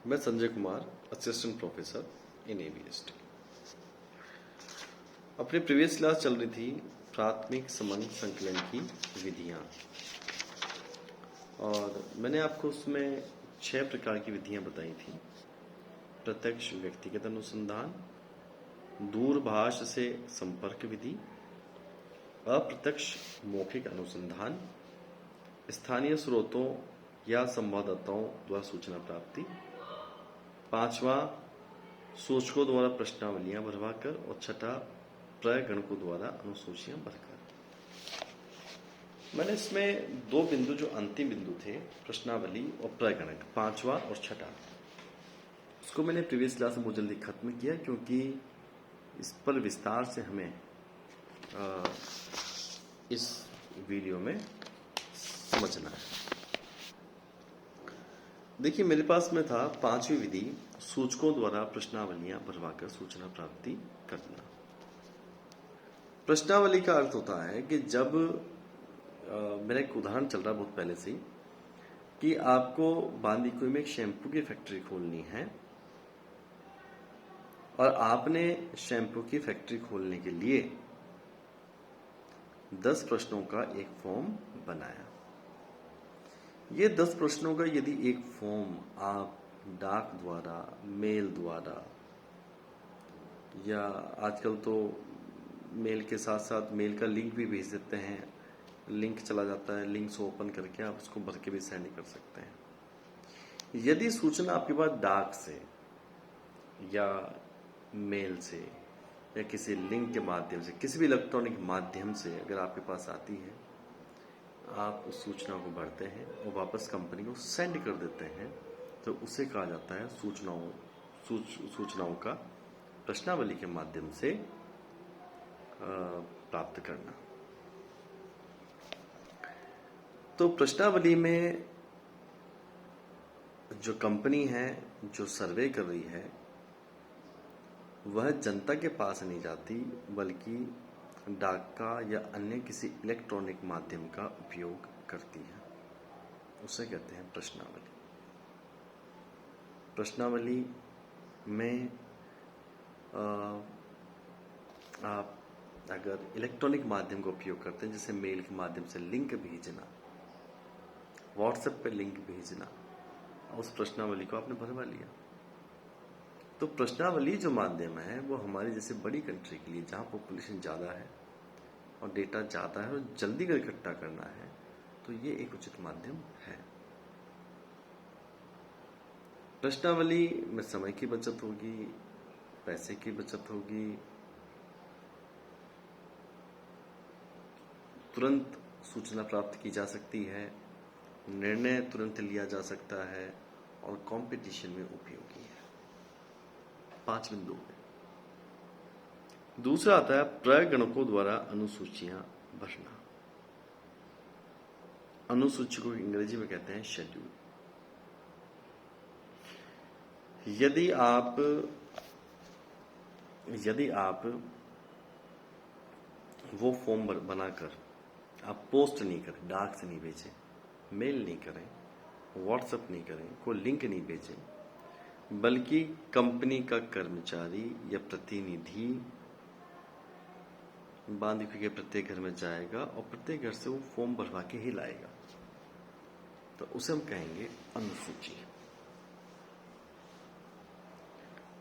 मैं Sanjay Kumar, assistant professor in ABST. अपनी previous class चल रही थी प्राथमिक समंग संकलन की विधियां, और मैंने आपको उसमें 6 प्रकार की विधियां बताई थी। प्रत्यक्ष व्यक्तिगत अनुसंधान, दूरभाष से संपर्क विधि, अप्रत्यक्ष मौखिक अनुसंधान, स्थानीय स्रोतों या संवाददाताओं द्वारा सूचना प्राप्ति, 5वां सूचकों द्वारा प्रश्नावलियां भरवाकर, और 6ठा प्रगणकों द्वारा अनुसूचियां भरकर। मैंने इसमें 2 बिंदु जो अंतिम बिंदु थे, प्रश्नावली और प्रगणक, 5वां और 6ठा, उसको मैंने प्रीवियस क्लास में बहुत जल्दी खत्म किया, क्योंकि इस पर विस्तार से हमें इस वीडियो में समझना है। देखिए, मेरे पास में था 5वीं विधि, सूचकों द्वारा प्रश्नावलियां भरवाकर सूचना प्राप्ति करना। प्रश्नावली का अर्थ होता है कि जब मेरा एक उदाहरण चल रहा है बहुत पहले से ही, कि आपको बांदीकुई में एक शैम्पू की फैक्ट्री खोलनी है, और आपने शैम्पू की फैक्ट्री खोलने के लिए 10 प्रश्नों का एक फॉर्म बनाया। ये 10 प्रश्नों का यदि एक फॉर्म आप डाक द्वारा, मेल द्वारा, या आजकल तो मेल के साथ साथ मेल का लिंक भी भेज देते हैं, लिंक चला जाता है, लिंक से ओपन करके आप उसको भर के भी सेंड कर सकते हैं। यदि सूचना आपके पास डाक से या मेल से या किसी लिंक के माध्यम से, किसी भी इलेक्ट्रॉनिक माध्यम से अगर आपके पास आती है, आप उस सूचना को भरते हैं और वापस कंपनी को सेंड कर देते हैं, तो उसे कहा जाता है सूचनाओं का प्रश्नावली के माध्यम से प्राप्त करना। तो प्रश्नावली में जो कंपनी है जो सर्वे कर रही है, वह जनता के पास नहीं जाती, बल्कि डाक का या अन्य किसी इलेक्ट्रॉनिक माध्यम का उपयोग करती है। उसे कहते हैं प्रश्नावली। प्रश्नावली में आप अगर इलेक्ट्रॉनिक माध्यम का उपयोग करते हैं, जैसे मेल के माध्यम से लिंक भेजना, व्हाट्सएप पे लिंक भेजना, उस प्रश्नावली को आपने भरवा लिया। तो प्रश्नावली जो माध्यम है वो हमारी जैसे बड़ी कंट्री के लिए, जहां पॉपुलेशन ज्यादा है और डेटा ज्यादा है और जल्दी कर इकट्ठा करना है, तो ये एक उचित माध्यम है। प्रश्नावली में समय की बचत होगी, पैसे की बचत होगी, तुरंत सूचना प्राप्त की जा सकती है, निर्णय तुरंत लिया जा सकता है, और कंपटीशन में उपयोगी है। 5 बिंदु में दूसरा आता है प्रगणकों द्वारा अनुसूचियां भरना। अनुसूची को अंग्रेजी में कहते हैं शेड्यूल। यदि आप वो फॉर्म बनाकर आप पोस्ट नहीं करें, डाक से नहीं भेजें, मेल नहीं करें, व्हाट्सएप नहीं करें, कोई लिंक नहीं भेजें, बल्कि कंपनी का कर्मचारी या प्रतिनिधि बांदीकुई के प्रत्येक घर में जाएगा और प्रत्येक घर से वो फॉर्म भरवा के ही लाएगा, तो उसे हम कहेंगे अनुसूची।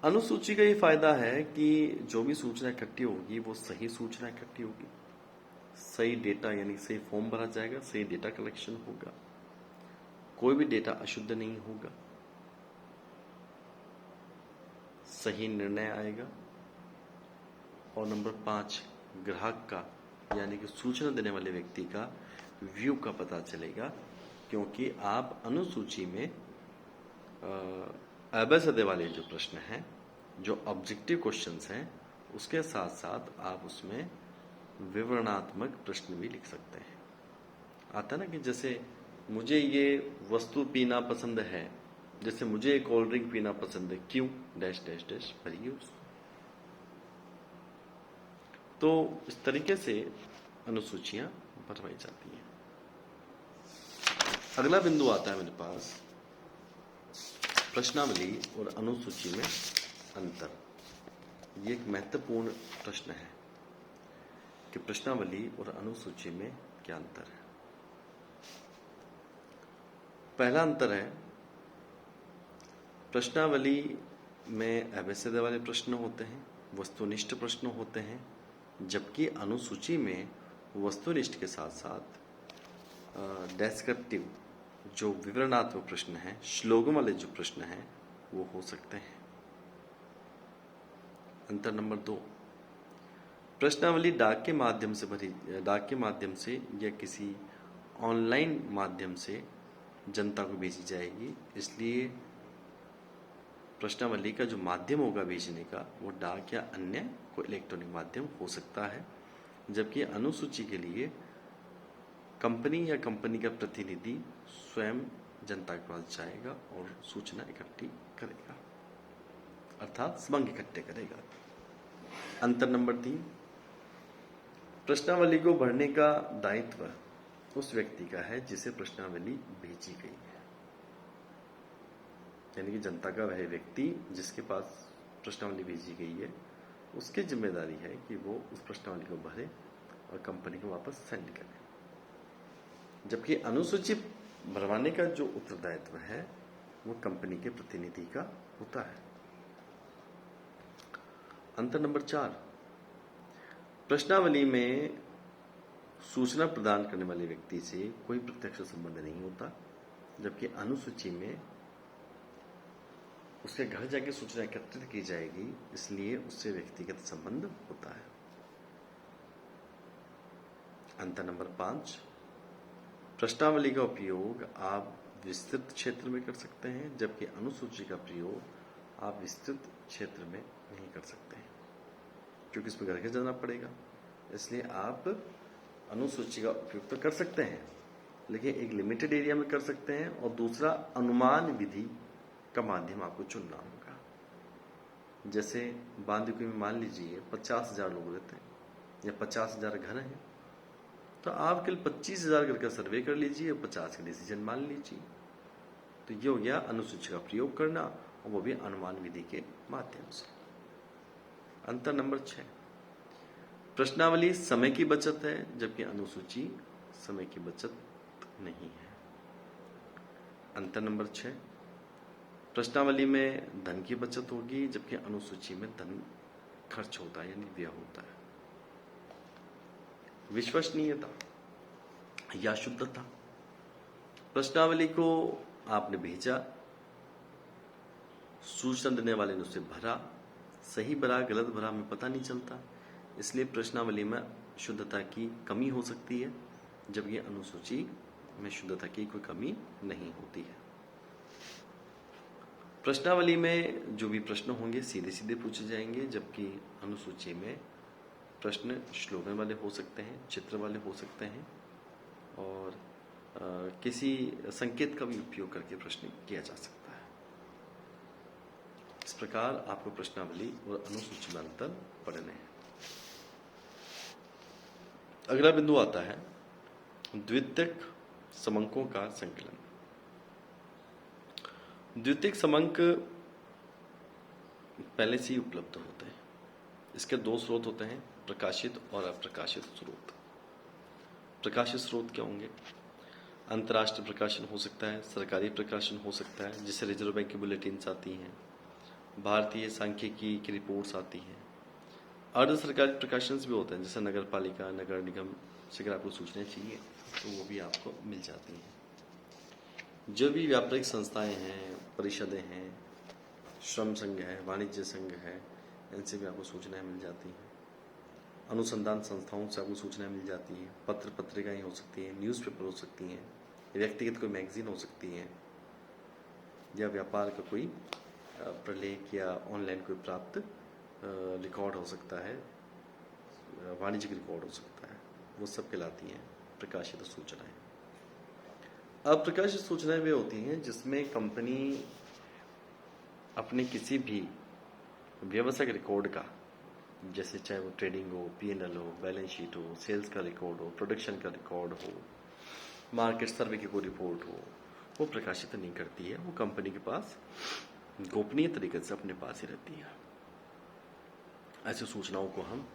अनुसूची का ये फायदा है कि जो भी सूचना इकट्ठी होगी वो सही सूचना इकट्ठी होगी, सही डेटा यानी सही फॉर्म भरा जाएगा, सही डेटा कलेक्शन होगा, कोई भी डेटा अशुद्ध नहीं होगा, सही निर्णय आएगा, और नंबर 5, ग्राहक का यानी कि सूचना देने वाले व्यक्ति का व्यू का पता चलेगा, क्योंकि आप अनुसूची में अबे वाले जो प्रश्न हैं, जो ऑब्जेक्टिव क्वेश्चंस हैं, उसके साथ साथ आप उसमें विवरणात्मक प्रश्न भी लिख सकते हैं। आता ना कि जैसे मुझे ये वस्तु पीना पसंद है, जैसे मुझे कोल्ड ड्रिंक पीना पसंद है, क्यों, डैश डैश डैश भरिए उसको। तो इस तरीके से अनुसूचियां भरवाई जाती हैं। अगला बिंदु आता है मेरे पास प्रश्नावली और अनुसूची में अंतर। ये एक महत्वपूर्ण प्रश्न है कि प्रश्नावली और अनुसूची में क्या अंतर है। पहला अंतर है, प्रश्नावली में अवैध वाले प्रश्न होते हैं, वस्तुनिष्ठ प्रश्न होते हैं, जबकि अनुसूची में वस्तुनिष्ठ के साथ साथ डेस्क्रिप्टिव जो विवरणात्मक प्रश्न हैं, श्लोगों वाले जो प्रश्न हैं वो हो सकते हैं। अंतर नंबर 2, प्रश्नावली डाक के माध्यम से या किसी ऑनलाइन माध्यम से जनता को भेजी जाएगी, इसलिए प्रश्नावली का जो माध्यम होगा भेजने का वो डाक या अन्य कोई इलेक्ट्रॉनिक माध्यम हो सकता है, जबकि अनुसूची के लिए कंपनी या कंपनी का प्रतिनिधि स्वयं जनता के पास जाएगा और सूचना इकट्ठी करेगा, अर्थात समंग इकट्ठे करेगा। अंतर नंबर 3, प्रश्नावली को भरने का दायित्व उस व्यक्ति का है जिसे प्रश्नावली भेजी गई है, यानी कि जनता का वह व्यक्ति जिसके पास प्रश्नावली भेजी गई है उसकी जिम्मेदारी है कि वो उस प्रश्नावली को भरे और कंपनी को वापस सेंड करे, जबकि अनुसूची भरवाने का जो उत्तरदायित्व है वो कंपनी के प्रतिनिधि का होता है। अंतर नंबर 4, प्रश्नावली में सूचना प्रदान करने वाले व्यक्ति से कोई प्रत्यक्ष संबंध नहीं होता, जबकि अनुसूची में उसके घर जाके सूचना एकत्रित की जाएगी, इसलिए उससे व्यक्तिगत संबंध होता है। अंतर नंबर 5, प्रश्नावली का उपयोग आप विस्तृत क्षेत्र में कर सकते हैं, जबकि अनुसूची का प्रयोग आप विस्तृत क्षेत्र में नहीं कर सकते हैं, क्योंकि इसमें घर के जाना पड़ेगा। इसलिए आप अनुसूची का उपयोग तो कर सकते हैं, लेकिन एक लिमिटेड एरिया में कर सकते हैं, और दूसरा अनुमान विधि का माध्यम आपको चुनना होगा। जैसे बांदीकुई में मान लीजिए 50,000 लोग रहते हैं या 50,000 घर हैं, तो आप केवल 25,000 घर का सर्वे कर लीजिए और 50 का डिसीजन मान लीजिए। तो ये हो गया अनुसूची का प्रयोग करना, और वो भी अनुमान विधि के माध्यम से। अंतर नंबर 6, प्रश्नावली समय की बचत है, जबकि अनुसूची समय की बचत नहीं है। अंतर नंबर 6, प्रश्नावली में धन की बचत होगी, जबकि अनुसूची में धन खर्च होता है, यानी व्यय होता है। विश्वसनीयता या शुद्धता, प्रश्नावली को आपने भेजा, सूचना देने वाले ने उसे भरा, सही भरा गलत भरा हमें पता नहीं चलता, इसलिए प्रश्नावली में शुद्धता की कमी हो सकती है, जबकि अनुसूची में शुद्धता की कोई कमी नहीं होती है। प्रश्नावली में जो भी प्रश्न होंगे सीधे सीधे पूछे जाएंगे, जबकि अनुसूची में प्रश्न श्लोगन वाले हो सकते हैं, चित्र वाले हो सकते हैं, और किसी संकेत का भी उपयोग करके प्रश्न किया जा सकता है। इस प्रकार आपको प्रश्नावली और अनुसूची में अंतर पढ़ने हैं। अगला बिंदु आता है द्वितीयक समंकों का संकलन। द्वितीयक समंक पहले से ही उपलब्ध होते हैं। इसके 2 स्रोत होते हैं, प्रकाशित और अप्रकाशित स्रोत। प्रकाशित स्रोत क्या होंगे? अंतर्राष्ट्रीय प्रकाशन हो सकता है, सरकारी प्रकाशन हो सकता है, जिससे रिजर्व बैंक की बुलेटिन्स आती हैं, भारतीय सांख्यिकी की रिपोर्ट्स आती हैं। अर्ध सरकारी प्रकाशन भी होते हैं, जैसे नगर पालिका, नगर निगम से अगर आपको सूचनाएं चाहिए तो वो भी आपको मिल जाती हैं। जो भी व्यापारिक संस्थाएं हैं, परिषदें हैं, श्रम संघ है, वाणिज्य संघ है, इनसे भी आपको सूचनाएं मिल जाती हैं। अनुसंधान संस्थाओं से आपको सूचनाएं मिल जाती हैं। पत्र पत्रिकाएं हो सकती हैं, न्यूज़पेपर हो सकती हैं, व्यक्तिगत कोई मैगजीन हो सकती है, या व्यापार का कोई प्रलेख या ऑनलाइन कोई प्राप्त रिकॉर्ड हो सकता है, वाणिज्यिक रिकॉर्ड हो सकता है, वो सब कहलाती हैं प्रकाशित सूचनाएं। अप्रकाशित सूचनाएं वे होती हैं जिसमें कंपनी अपने किसी भी व्यवसायिक रिकॉर्ड का, जैसे चाहे वो ट्रेडिंग हो, P&L हो, बैलेंस शीट हो, सेल्स का रिकॉर्ड हो, प्रोडक्शन का रिकॉर्ड हो, मार्केट सर्वे की कोई रिपोर्ट हो, वो प्रकाशित नहीं करती है, वो कंपनी के पास गोपनीय तरीके से अपने पास ही रहती है। ऐसी सूचनाओं को हम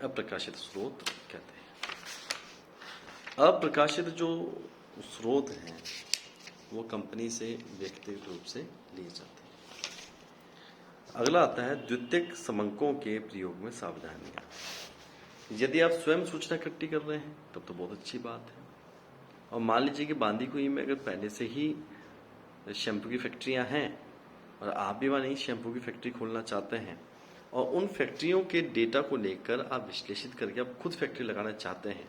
अप्रकाशित स्रोत कहते हैं। अप्रकाशित जो स्रोत हैं वो कंपनी से व्यक्तिगत रूप से लिए जाते हैं। अगला आता है द्वितीयक समंकों के प्रयोग में सावधानियां। यदि आप स्वयं सूचना इकट्ठी कर रहे हैं तब तो बहुत अच्छी बात है। और मान लीजिए कि बांदी कुई में अगर पहले से ही शैम्पू की फैक्ट्रियां हैं और आप भी वहां नहीं शैम्पू की फैक्ट्री खोलना चाहते हैं और उन फैक्ट्रियों के डेटा को लेकर आप विश्लेषित करके आप खुद फैक्ट्री लगाना चाहते हैं,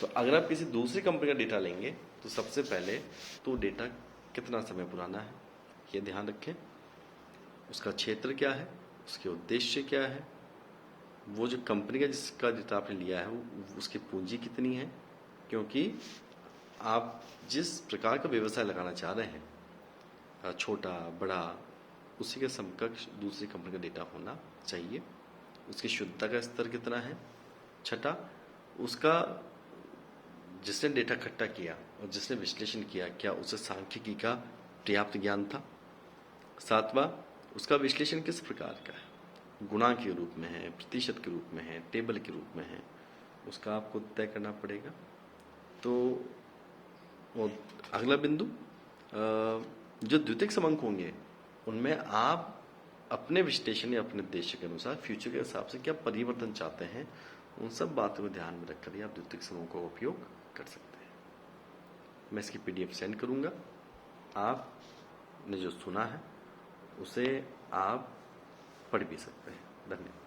तो अगर आप किसी दूसरी कंपनी का डेटा लेंगे तो सबसे पहले तो डेटा कितना समय पुराना है ये ध्यान रखें, उसका क्षेत्र क्या है, उसके उद्देश्य क्या है, वो जो कंपनी का जिसका डेटा आपने लिया है वो उसकी पूंजी कितनी है, क्योंकि आप जिस प्रकार का व्यवसाय लगाना चाह रहे हैं छोटा बड़ा उसी के समकक्ष दूसरी कंपनी का डेटा होना चाहिए। उसकी शुद्धता का स्तर कितना है। छठा, उसका जिसने डेटा इकट्ठा किया और जिसने विश्लेषण किया क्या उसे सांख्यिकी का पर्याप्त ज्ञान था। सातवां, उसका विश्लेषण किस प्रकार का है, गुणांक के रूप में है, प्रतिशत के रूप में है, टेबल के रूप में है, उसका आपको तय करना पड़ेगा। तो वो अगला बिंदु जो द्वितीयक समंक होंगे उनमें आप अपने विश्लेषण या अपने उद्देश्य के अनुसार फ्यूचर के हिसाब से क्या परिवर्तन चाहते हैं, उन सब बातों को ध्यान में रखकर ही आप द्वितीयक समूहों का उपयोग कर सकते हैं। मैं इसकी PDF सेंड करूंगा, आपने जो सुना है उसे आप पढ़ भी सकते हैं। धन्यवाद।